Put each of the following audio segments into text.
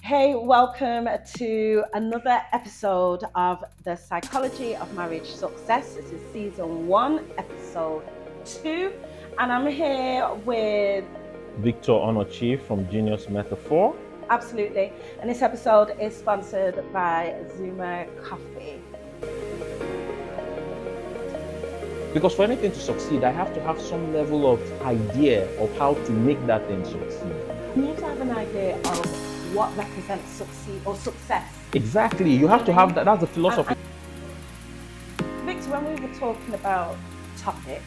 Hey, welcome to another episode of The Psychology of Marriage Success. This is season 1, episode 2, and I'm here with Victor Onochie from Genius Metaphor. Absolutely. And this episode is sponsored by Zuma Coffee. Because for anything to succeed, I have to have some level of idea of how to make that thing succeed. You need to have an idea of what represents succeed or success. Exactly. You have to have that. That's the philosophy. Victor, when we were talking about topics,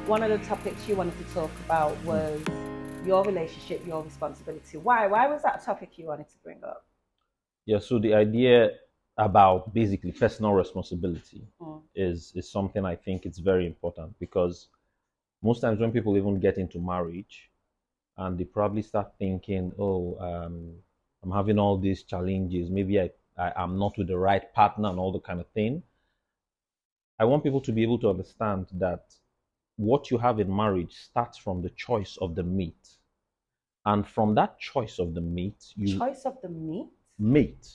one of the topics you wanted to talk about was your relationship, your responsibility. Why was that a topic you wanted to bring up? Yeah, so the idea about basically personal responsibility is something I think it's very important, because most times when people even get into marriage and they probably start thinking, I'm having all these challenges, maybe I'm not with the right partner and all the kind of thing. I want people to be able to understand that what you have in marriage starts from the choice of the mate. And from that choice of the mate, Choice of the meat? Mate.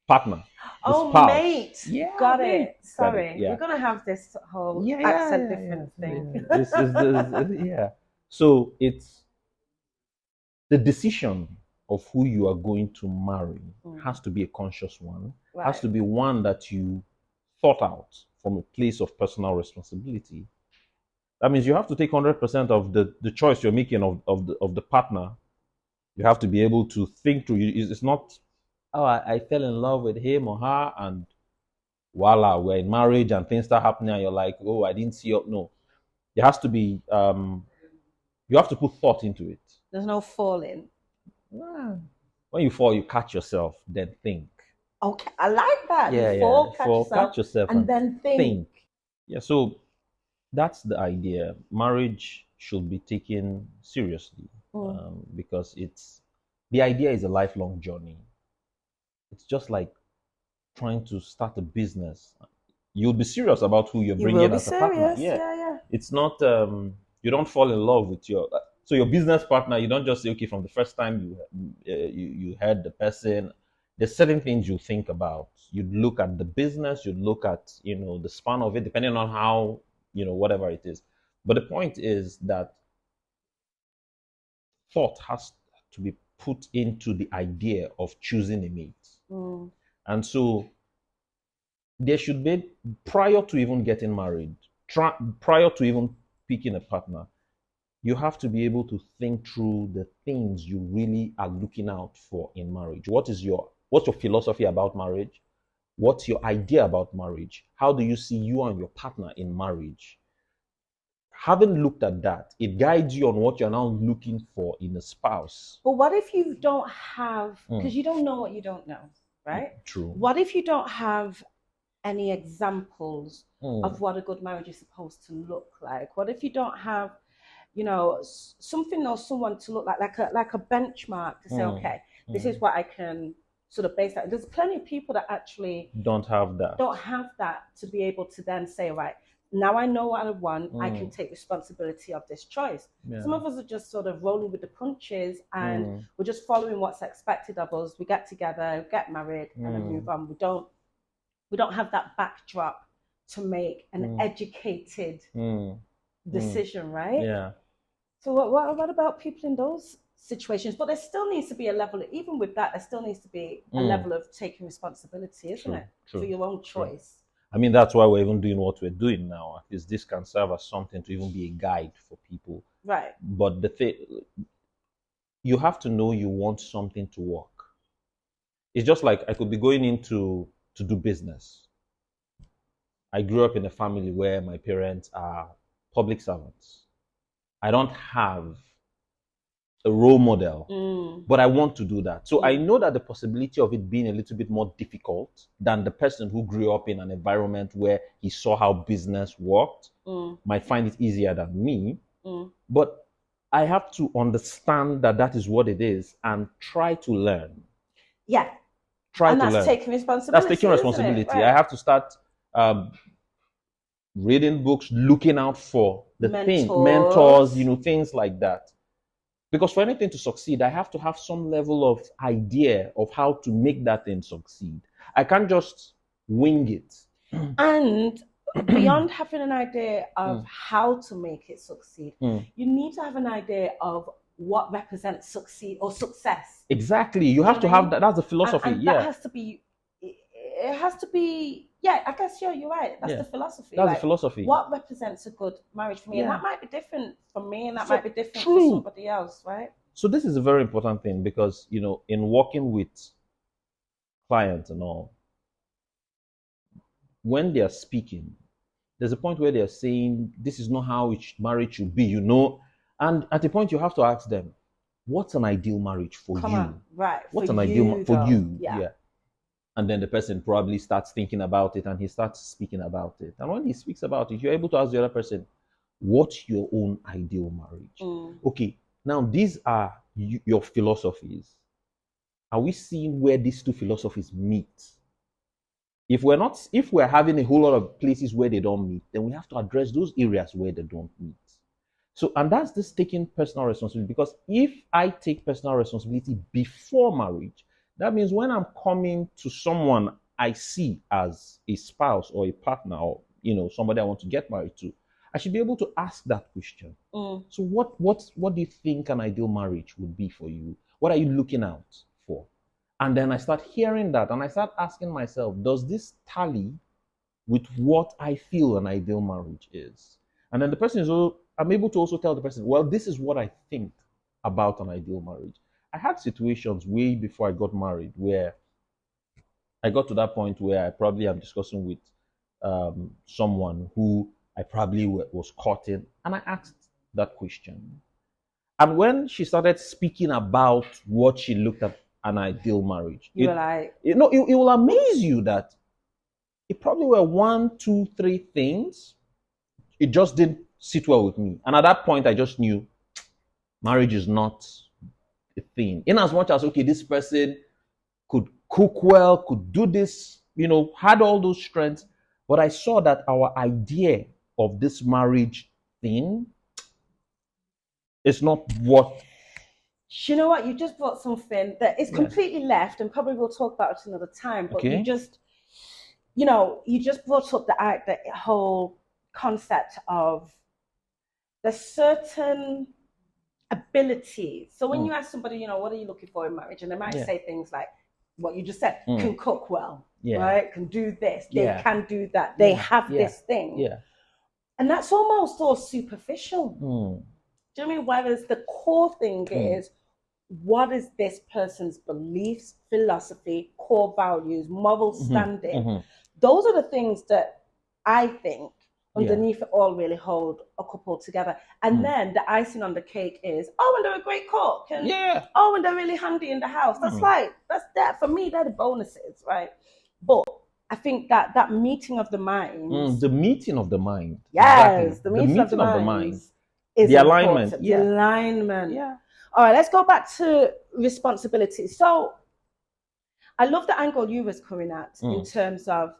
Partner. Spouse. Mate. Yeah, got mate. it. Sorry. Got it, yeah. We're going to have this whole accent different thing. Yeah. So it's the decision of who you are going to marry has to be a conscious one. Right. Has to be one that you thought out from a place of personal responsibility. That means you have to take 100% of the choice you're making of the partner. You have to be able to think through. It's not, I fell in love with him or her and voila, we're in marriage and things start happening and you're like, oh, I didn't see you. No. There has to be, you have to put thought into it. There's no falling. When you fall, you catch yourself, then think. Okay, I like that. Yeah, catch yourself and then think. Yeah, so that's the idea. Marriage should be taken seriously because the idea is a lifelong journey. It's just like trying to start a business. You'll be serious about who you're bringing as a partner. Yeah. It's not, you don't fall in love with so your business partner, you don't just say, okay, from the first time you heard the person, there's certain things you think about. You'd look at the business, you'd look at, the span of it, depending on how, whatever it is. But the point is that thought has to be put into the idea of choosing a mate. And so there should be, prior to even getting married, prior to even picking a partner, you have to be able to think through the things you really are looking out for in marriage. What's your philosophy about marriage? What's your idea about marriage? How do you see you and your partner in marriage? Having looked at that, it guides you on what you're now looking for in a spouse. But what if you don't have, because you don't know what you don't know, right? True. What if you don't have any examples of what a good marriage is supposed to look like? What if you don't have, something or someone to look like a benchmark to say, okay, this is what I can sort of base that. There's plenty of people that actually don't have that to be able to then say, right, now I know what I want, I can take responsibility of this choice. Some of us are just sort of rolling with the punches and we're just following what's expected of us. We get together, get married, and then move on. We don't have that backdrop to make an educated decision, right? Yeah. So what about people in those situations? But there still needs to be a level, even with that, there still needs to be a level of taking responsibility, isn't it? For your own choice. I mean, that's why we're even doing what we're doing now. At least this can serve as something to even be a guide for people. Right. But the thing, you have to know you want something to work. It's just like I could be going in to do business. I grew up in a family where my parents are public servants. I don't have a role model, but I want to do that. So I know that the possibility of it being a little bit more difficult than the person who grew up in an environment where he saw how business worked might find it easier than me. But I have to understand that is what it is and try to learn. Yeah. That's taking responsibility. That's taking responsibility. Right. I have to start reading books, looking out for the mentors, things like that. Because for anything to succeed, I have to have some level of idea of how to make that thing succeed. I can't just wing it. And beyond having an idea of how to make it succeed, you need to have an idea of what represents succeed or success. Exactly. You have to have that. That's the philosophy. And that has to be, it has to be, yeah, I guess you're right. That's the philosophy. That's the philosophy. What represents a good marriage for me? And that might be different for me, and that might be different for somebody else, right? So this is a very important thing because, you know, in working with clients and all, when they are speaking, there's a point where they are saying, this is not how marriage should be, you know. And at a point you have to ask them, what's an ideal marriage for you? On, right. What's an ideal for you? Yeah. And then the person probably starts thinking about it and he starts speaking about it. And when he speaks about it, you're able to ask the other person, what's your own ideal marriage? Okay, now these are your philosophies. Are we seeing where these two philosophies meet? If we're having a whole lot of places where they don't meet, then we have to address those areas where they don't meet. So, and that's this taking personal responsibility, because if I take personal responsibility before marriage, that means when I'm coming to someone I see as a spouse or a partner, or, you know, somebody I want to get married to, I should be able to ask that question. So what do you think an ideal marriage would be for you? What are you looking out for? And then I start hearing that and I start asking myself, does this tally with what I feel an ideal marriage is? And then the person is also, I'm able to also tell the person, well, this is what I think about an ideal marriage. I had situations way before I got married where I got to that point where I probably am discussing with someone who I probably was courting, and I asked that question. And when she started speaking about what she looked at an ideal marriage, you were like, you know, it will amaze you that it probably were 1, 2, 3 things. It just didn't sit well with me. And at that point, I just knew marriage is not a thing. In as much as, okay, this person could cook well, could do this, you know, had all those strengths. But I saw that our idea of this marriage thing is not what. You know what? You just brought something that is completely left, and probably we'll talk about it another time. But you just, you know, you just brought up the whole concept of the certain abilities. So when you ask somebody, you know, what are you looking for in marriage? And they might say things like what you just said, can cook well, right? Can do this, they can do that, they have this thing. Yeah. And that's almost all superficial. Do you know what I mean? Whereas the core thing is, what is this person's beliefs, philosophy, core values, moral standing? Those are the things that I think underneath it all really hold a couple together. And then the icing on the cake is, oh, and they're a great cook. And oh, and they're really handy in the house. That's that's that for me, they're the bonuses, right? But I think that meeting of the minds. The meeting of the mind. Yes, exactly. the meeting of the mind. Is the alignment. The alignment. Yeah. All right, let's go back to responsibility. So I love the angle you was coming at in terms of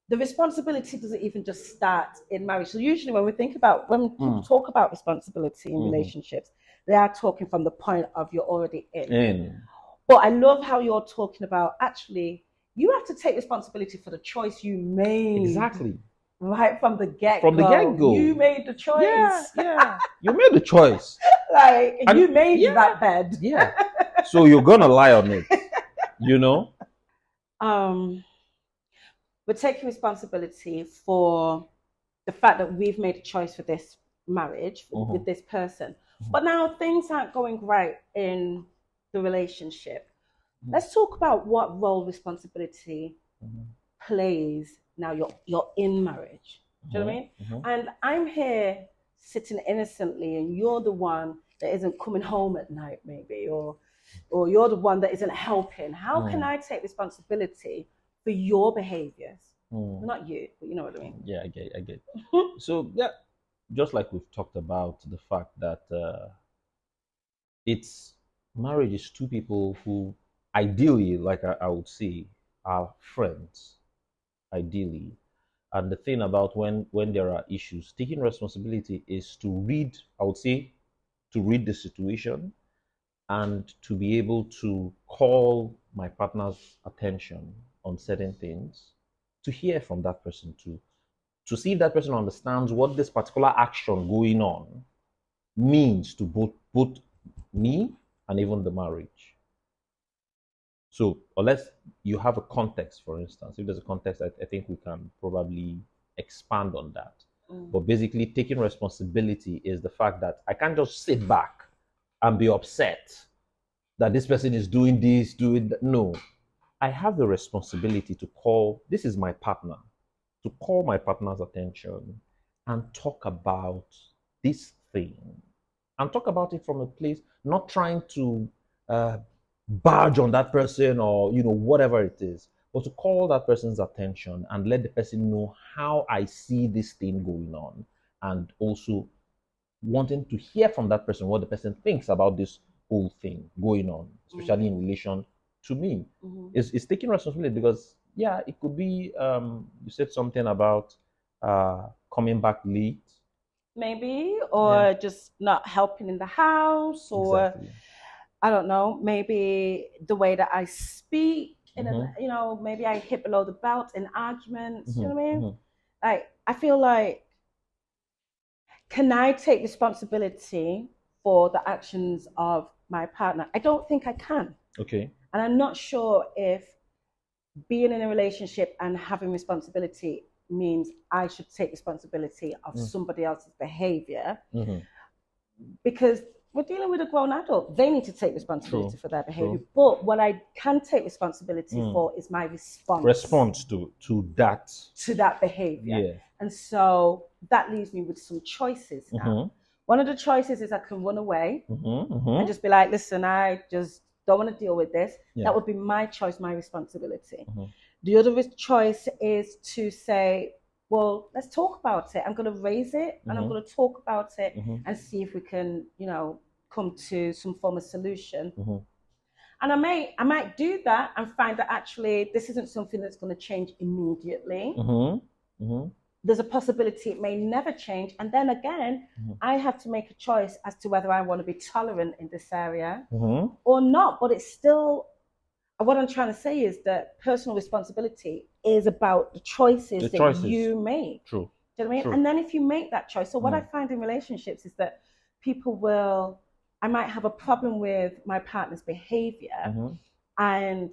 the responsibility doesn't even just start in marriage. So usually when people talk about responsibility in relationships, they are talking from the point of you're already in. But I love how you're talking about, actually, you have to take responsibility for the choice you made. Exactly. Right from the get-go. From the get-go. You made the choice. Yeah. You made the choice. And you made that bed. Yeah. So you're going to lie on it, you know? We're taking responsibility for the fact that we've made a choice for this marriage with this person. But now things aren't going right in the relationship. Let's talk about what role responsibility plays now you're in marriage. Do you know what I mean? And I'm here sitting innocently, and you're the one that isn't coming home at night, maybe, or you're the one that isn't helping. How can I take responsibility for your behaviors? Not you, but you know what I mean. Yeah, I get. So just like we've talked about the fact that it's marriage is two people who ideally, like I would say, are friends, ideally. And the thing about when there are issues, taking responsibility is to read, I would say, to read the situation and to be able to call my partner's attention on certain things, to hear from that person too, to see if that person understands what this particular action going on means to both me and even the marriage. So unless you have a context, for instance, if there's a context, I think we can probably expand on that. But basically, taking responsibility is the fact that I can't just sit back and be upset that this person is doing this, doing that. No, I have the responsibility to call, this is my partner, to call my partner's attention and talk about this thing. And talk about it from a place, not trying to barge on that person or, whatever it is, but to call that person's attention and let the person know how I see this thing going on, and also wanting to hear from that person what the person thinks about this whole thing going on, especially in relation to me. It's taking responsibility, because it could be you said something about coming back late, maybe, or just not helping in the house, or exactly. I don't know, maybe the way that I speak, maybe I hit below the belt in arguments. You know what I mean? Like, I feel like, can I take responsibility for the actions of my partner? I don't think I can. Okay. And I'm not sure if being in a relationship and having responsibility means I should take responsibility of somebody else's behavior, because we're dealing with a grown adult. They need to take responsibility for their behavior. But what I can take responsibility for is my response to that. To that behavior. Yeah. And so that leaves me with some choices now. One of the choices is I can run away and just be like, listen, I just don't want to deal with this. Yeah. That would be my choice, my responsibility. The other choice is to say, well, let's talk about it. I'm going to raise it and I'm going to talk about it and see if we can, come to some form of solution. And I might do that and find that actually this isn't something that's going to change immediately. There's a possibility it may never change. And then again, I have to make a choice as to whether I want to be tolerant in this area or not. But it's still, what I'm trying to say is that personal responsibility is about the choices that you make. True. Do you know what I mean? And then if you make that choice, so what I find in relationships is that I might have a problem with my partner's behavior, and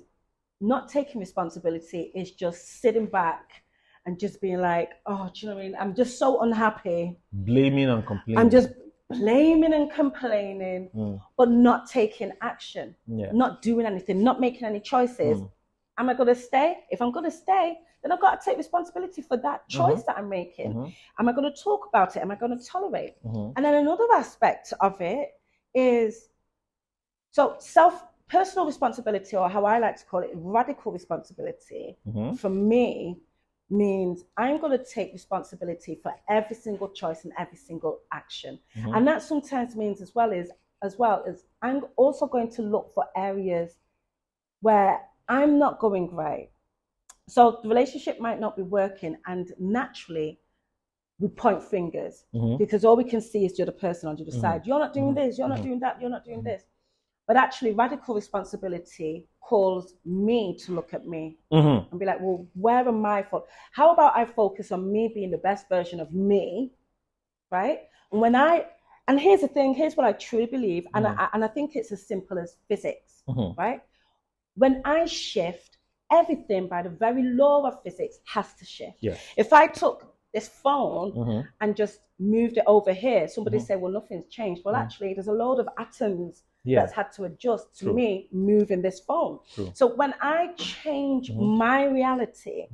not taking responsibility is just sitting back and just being like, oh, do you know what I mean? I'm just so unhappy. Blaming and complaining. I'm just blaming and complaining, but not taking action, not doing anything, not making any choices. Am I going to stay? If I'm going to stay, then I've got to take responsibility for that choice that I'm making. Am I going to talk about it? Am I going to tolerate? And then another aspect of it is, so personal responsibility, or how I like to call it, radical responsibility, for me means I'm going to take responsibility for every single choice and every single action. And that sometimes means as well as I'm also going to look for areas where I'm not going great. So the relationship might not be working, and naturally we point fingers because all we can see is the other person on the other side. You're not doing this, you're not doing that, you're not doing this. But actually, radical responsibility calls me to look at me and be like, well, where am I fault? How about I focus on me being the best version of me, right? And here's the thing, here's what I truly believe, and I think it's as simple as physics, right? When I shift, everything by the very law of physics has to shift. Yes. If I took this phone and just moved it over here, somebody say, well, nothing's changed. Well, actually, there's a load of atoms that's had to adjust to me moving this phone. So when I change my reality,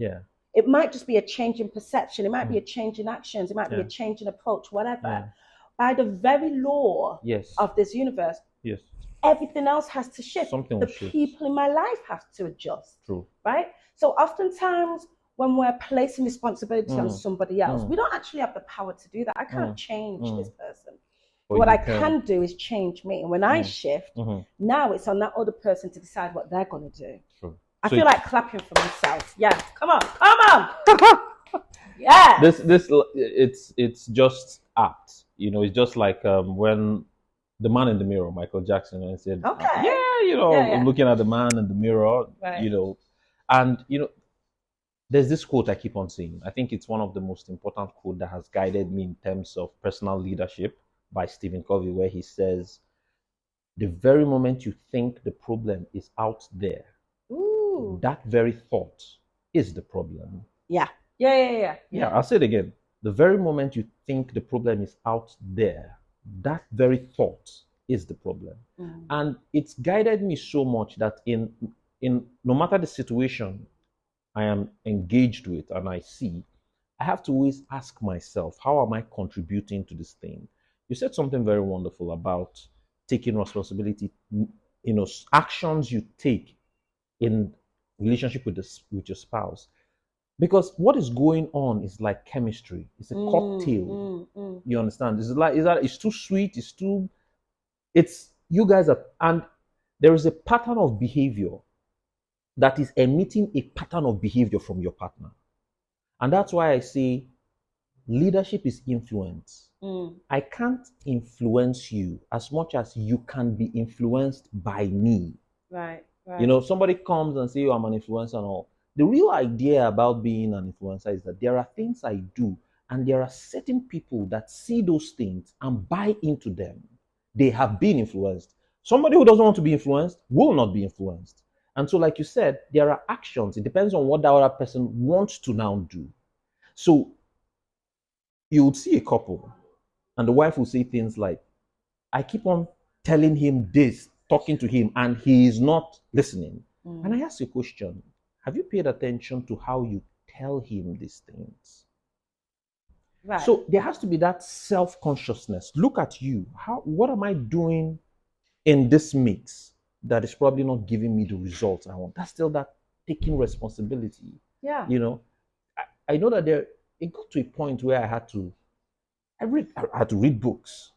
it might just be a change in perception. It might be a change in actions. It might be a change in approach, whatever. By the very law of this universe, everything else has to shift. People in my life have to adjust. Right? So oftentimes when we're placing responsibility on somebody else, we don't actually have the power to do that. I can't change this person. What I can do is change me. And when I shift, now it's on that other person to decide what they're going to do. I feel like clapping for myself. Yeah, come on. Yeah. It's just apt. It's just like when The Man in the Mirror, Michael Jackson, and said, Okay. yeah, Yeah. looking at the man in the mirror, Right. and there's this quote I keep on saying. I think it's one of the most important quote that has guided me in terms of personal leadership by Stephen Covey, where he says, the very moment you think the problem is out there, Ooh. that very thought is the problem. Yeah. I'll say it again. The very moment you think the problem is out there, that very thought is the problem. And it's guided me so much that in no matter the situation I am engaged with and I see, I have to always ask myself, how am I contributing to this thing? You said something very wonderful about taking responsibility, actions you take in relationship with your spouse. Because what is going on is like chemistry. It's a cocktail. You understand? It's too sweet, it's you guys are, and there is a pattern of behavior that is emitting a pattern of behavior from your partner. And that's why I say leadership is influence. I can't influence you as much as you can be influenced by me. Right. Somebody comes and say, oh, I'm an influencer and all. The real idea about being an influencer is that there are things I do, and there are certain people that see those things and buy into them. They have been influenced. Somebody who doesn't want to be influenced will not be influenced. And so, like you said, there are actions. It depends on what the other person wants to now do. So you would see a couple, and the wife will say things like, I keep on telling him this, talking to him, and he is not listening. And I ask you a question. Have you paid attention to how you tell him these things? Right. So there has to be that self-consciousness. Look at you. What am I doing in this mix that is probably not giving me the results I want? That's still that taking responsibility. Yeah. I know that it got to a point where I had to read books,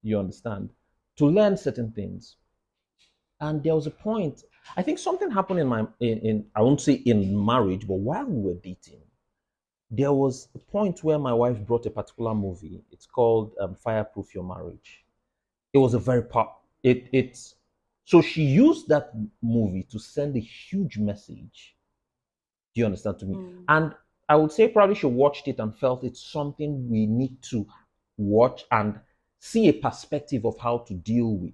you understand, to learn certain things. And there was a point, I think something happened in I won't say in marriage, but while we were dating, there was a point where my wife brought a particular movie. It's called Fireproof Your Marriage. It was a very it's so she used that movie to send a huge message. Do you understand to me? And I would say probably she watched it and felt it's something we need to watch and see a perspective of how to deal with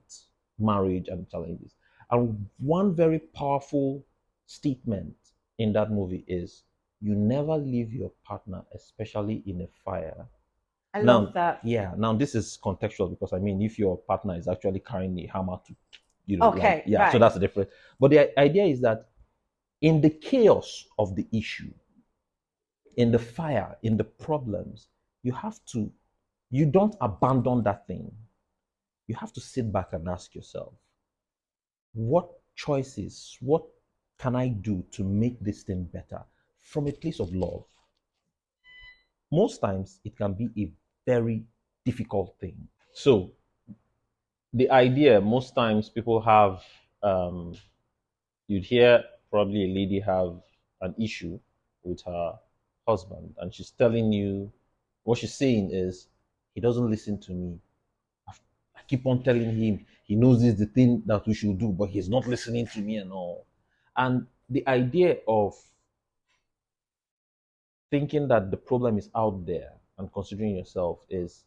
marriage and challenges. And one very powerful statement in that movie is, you never leave your partner, especially in a fire. I love that. Yeah. Now this is contextual because if your partner is actually carrying a hammer to, okay, right. So that's the difference. But the idea is that in the chaos of the issue, in the fire, in the problems, you don't abandon that thing. You have to sit back and ask yourself, what choices, what can I do to make this thing better from a place of love? Most times it can be a very difficult thing. So the idea, most times people have, you'd hear probably a lady have an issue with her husband, and she's telling you, what she's saying is, he doesn't listen to me. I keep on telling him he knows this is the thing that we should do, but he's not listening to me and all. And the idea of thinking that the problem is out there and considering yourself is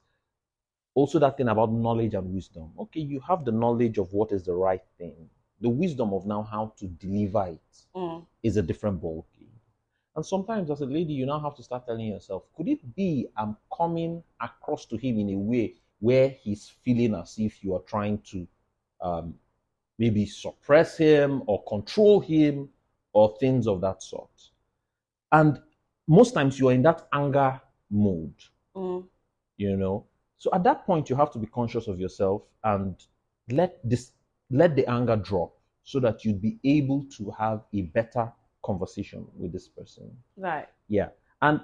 also that thing about knowledge and wisdom. Okay, you have the knowledge of what is the right thing. The wisdom of now how to deliver it is a different ballgame. And sometimes as a lady, you now have to start telling yourself, could it be I'm coming across to him in a way where he's feeling as if you are trying to maybe suppress him or control him or things of that sort? And most times you are in that anger mode, So at that point, you have to be conscious of yourself and let the anger drop so that you'd be able to have a better conversation with this person. Right. Yeah. And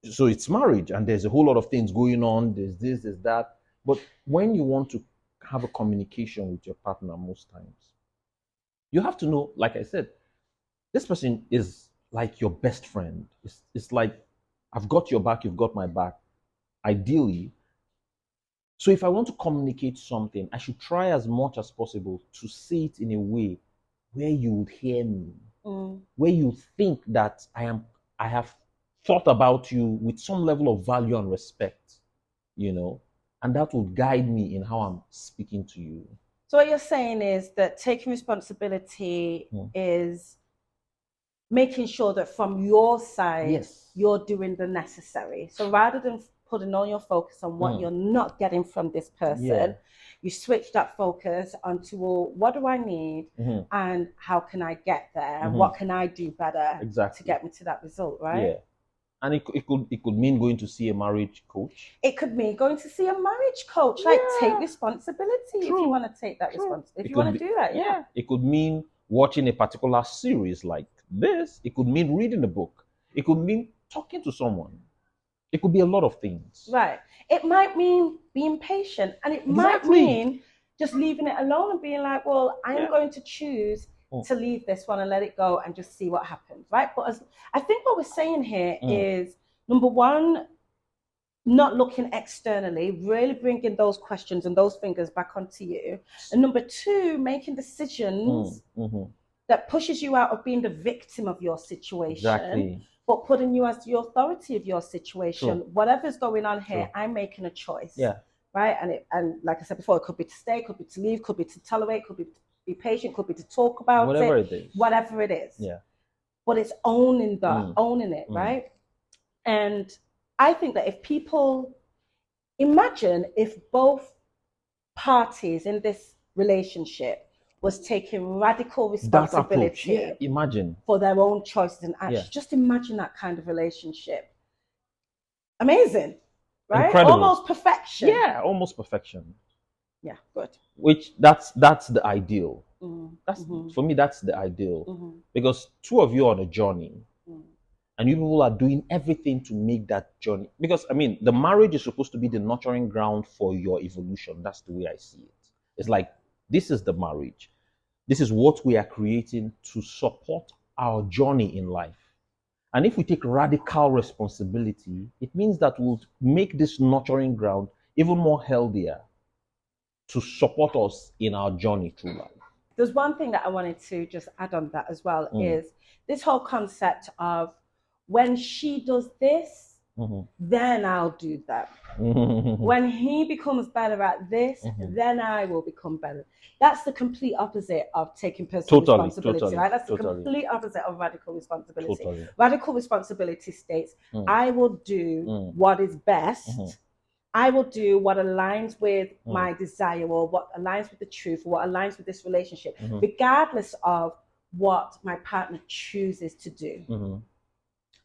so it's marriage and there's a whole lot of things going on. There's this, there's that. But when you want to have a communication with your partner, most times, you have to know, like I said, this person is like your best friend. It's like, I've got your back, you've got my back. Ideally, So if I want to communicate something, I should try as much as possible to say it in a way where you would hear me, where you think that I have thought about you with some level of value and respect, and that will guide me in how I'm speaking to you. So what you're saying is that taking responsibility is making sure that from your side, you're doing the necessary. So rather than putting all your focus on what you're not getting from this person, you switch that focus onto, well, what do I need and how can I get there? And what can I do better to get me to that result, right? Yeah. And it could mean going to see a marriage coach. It could mean going to see a marriage coach. Like, take responsibility if you want to take that responsibility. If you want to do that, yeah. It could mean watching a particular series like this. It could mean reading a book. It could mean talking to someone. It could be a lot of things. Right. It might mean being patient, and it might mean just leaving it alone and being like, well, I'm going to choose to leave this one and let it go and just see what happens, right? But I think what we're saying here is, number one, not looking externally, really bringing those questions and those fingers back onto you. And number two, making decisions that pushes you out of being the victim of your situation, but putting you as the authority of your situation. Whatever's going on here, I'm making a choice. Yeah. Right? And like I said before, it could be to stay, could be to leave, could be to tolerate, could be to be patient, could be to talk about whatever it is. Whatever it is. Yeah. But it's owning it, right? And I think that if people imagine if both parties in this relationship was taking radical responsibility imagine for their own choices and actions. Just imagine that kind of relationship. Amazing, right? Incredible. Almost perfection. Yeah, almost perfection. Yeah, good. Which that's the ideal. That's for me, that's the ideal. Because two of you are on a journey. And you people are doing everything to make that journey. Because, I mean, the marriage is supposed to be the nurturing ground for your evolution. That's the way I see it. It's like, this is the marriage. This is what we are creating to support our journey in life. And if we take radical responsibility, it means that we'll make this nurturing ground even more healthier to support us in our journey through life. There's one thing that I wanted to just add on that as well, is this whole concept of, when she does this, then I'll do that. When he becomes better at this, then I will become better. That's the complete opposite of taking personal responsibility, right? That's the complete opposite of radical responsibility. Radical responsibility states, I will do what is best. I will do what aligns with my desire, or what aligns with the truth, or what aligns with this relationship, regardless of what my partner chooses to do.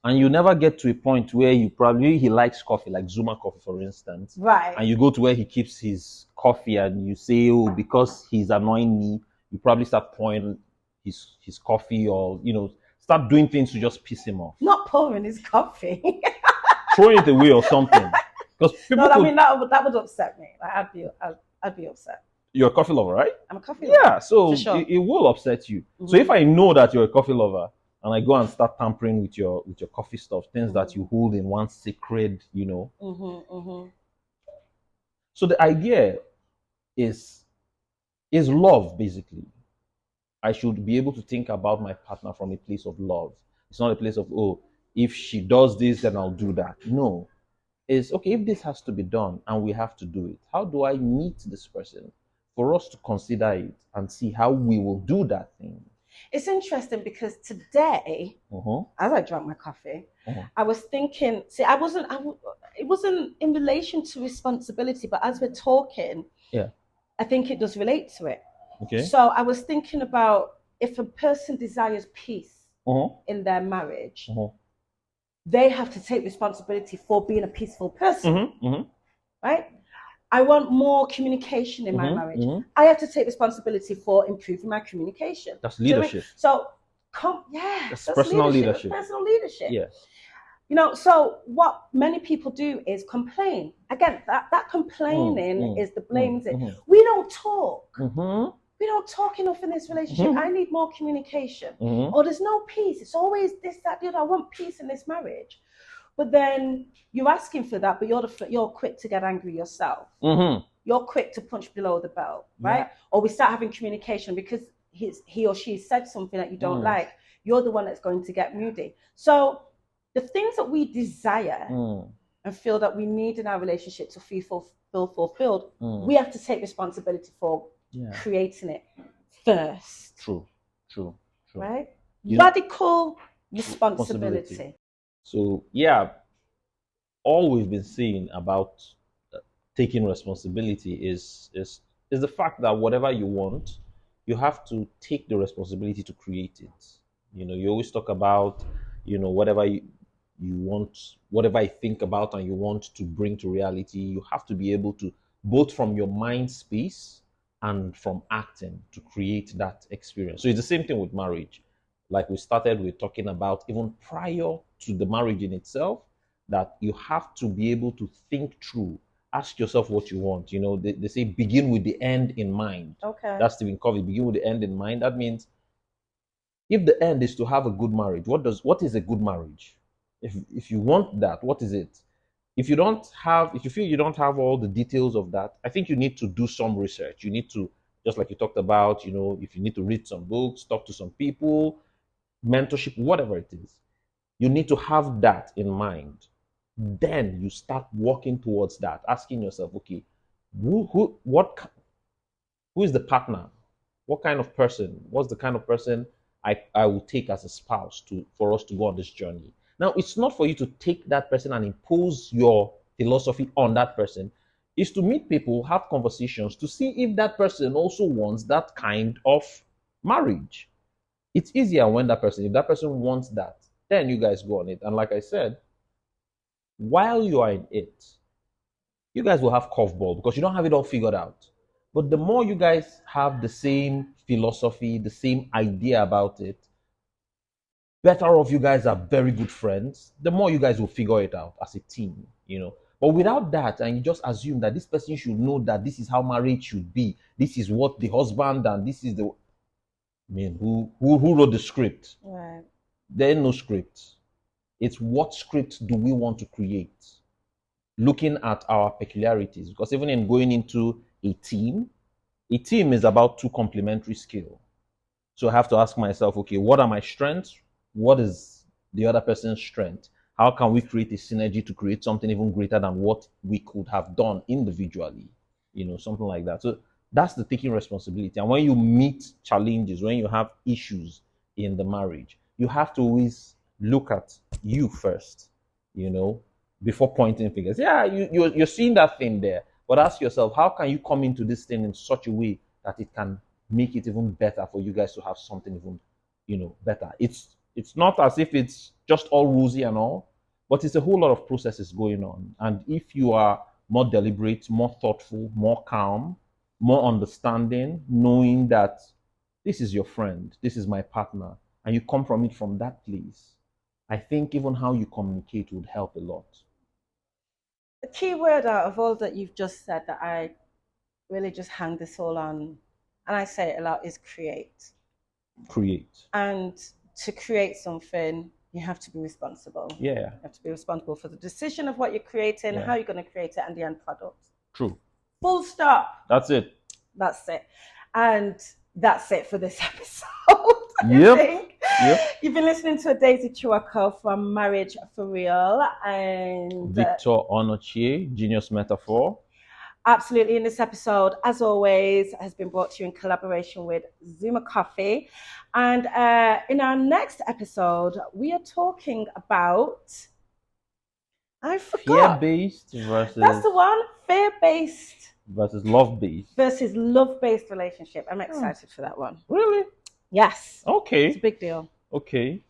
And you never get to a point where he likes coffee, like Zuma coffee, for instance. Right. And you go to where he keeps his coffee and you say, oh, because he's annoying me, you probably start pouring his coffee, or, start doing things to just piss him off. Not pouring his coffee. Throwing it away or something. Because people I mean, that would upset me. Like, I'd be upset. You're a coffee lover, right? I'm a coffee lover. Yeah, so it will upset you. So if I know that you're a coffee lover, and I go and start tampering with your coffee stuff, things that you hold in one sacred, So the idea is love, basically. I should be able to think about my partner from a place of love. It's not a place of, oh, if she does this, then I'll do that. No. It's, okay, if this has to be done and we have to do it, how do I meet this person for us to consider it and see how we will do that thing? It's interesting because today, as I drank my coffee, I was thinking, it wasn't in relation to responsibility, but as we're talking, I think it does relate to it. Okay. So I was thinking about, if a person desires peace in their marriage, they have to take responsibility for being a peaceful person, right? I want more communication in my marriage. I have to take responsibility for improving my communication. That's leadership. So, that's personal leadership. Personal leadership. Yeah. So what many people do is complain. Again, that complaining is the blame. We don't talk. We don't talk enough in this relationship. I need more communication. Or there's no peace. It's always this, that, the other. I want peace in this marriage. but then you're asking for that, but you're quick to get angry yourself. You're quick to punch below the belt, right? Or we start having communication because he or she said something that you don't like. You're the one that's going to get moody. So the things that we desire and feel that we need in our relationship to feel fulfilled, we have to take responsibility for creating it first. True. Right? Radical responsibility. So all we've been saying about taking responsibility is the fact that whatever you want, you have to take the responsibility to create it. You always talk about, whatever you want, whatever I think about and you want to bring to reality, you have to be able to, both from your mind space and from acting, to create that experience. So it's the same thing with marriage. Like we started with talking about even prior to the marriage in itself, that you have to be able to think through, ask yourself what you want. They say begin with the end in mind. Okay. That's Stephen Covey, begin with the end in mind. That means if the end is to have a good marriage, what is a good marriage? If you want that, what is it? If you feel you don't have all the details of that, I think you need to do some research. You need to, just like you talked about, if you need to read some books, talk to some people, mentorship, whatever it is, you need to have that in mind. Then you start working towards that, asking yourself, okay, who is the partner? What kind of person? What's the kind of person I will take as a spouse for us to go on this journey? Now, it's not for you to take that person and impose your philosophy on that person. It's to meet people, have conversations, to see if that person also wants that kind of marriage. It's easier if that person wants that, then you guys go on it. And like I said, while you are in it, you guys will have curveball because you don't have it all figured out. But the more you guys have the same philosophy, the same idea about it, better off you guys are very good friends, the more you guys will figure it out as a team, But without that, and you just assume that this person should know that this is how marriage should be, this is what the husband, and this is the... who wrote the script? Right. There ain't no script. It's what script do we want to create? Looking at our peculiarities. Because even in going into a team is about two complementary skills. So I have to ask myself, okay, what are my strengths? What is the other person's strength? How can we create a synergy to create something even greater than what we could have done individually? Something like that. So that's the taking responsibility. And when you meet challenges, when you have issues in the marriage, you have to always look at you first, before pointing fingers. Yeah, you're seeing that thing there, but ask yourself, how can you come into this thing in such a way that it can make it even better for you guys to have something even, better. It's not as if it's just all rosy and all, but it's a whole lot of processes going on. And if you are more deliberate, more thoughtful, more calm, more understanding, knowing that this is your friend, this is my partner, and you come from it from that place, I think even how you communicate would help a lot. The key word out of all that you've just said that I really just hang this all on, and I say it a lot, is create. Create. And to create something, you have to be responsible. Yeah. You have to be responsible for the decision of what you're creating, how you're going to create it, and the end product. True. Full stop. That's it. That's it. And that's it for this episode. Yep. You've been listening to Adaeze Chiwoko from Marriage for Real and Victor Onochie, Genius Metaphor. Absolutely. In this episode, as always, has been brought to you in collaboration with Zuma Coffee. And in our next episode, we are talking about... I forgot. Fear-based versus... That's the one. Fear-based versus love-based. Versus love-based relationship. I'm excited for that one. Really? Yes. Okay. It's a big deal. Okay.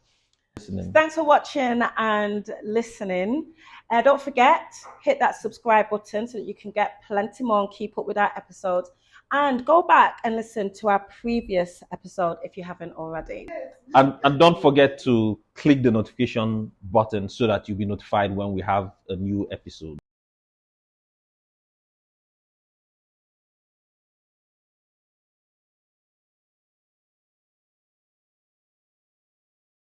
Thanks for watching and listening. Don't forget, hit that subscribe button so that you can get plenty more and keep up with our episodes. And go back and listen to our previous episode if you haven't already. And don't forget to click the notification button so that you'll be notified when we have a new episode.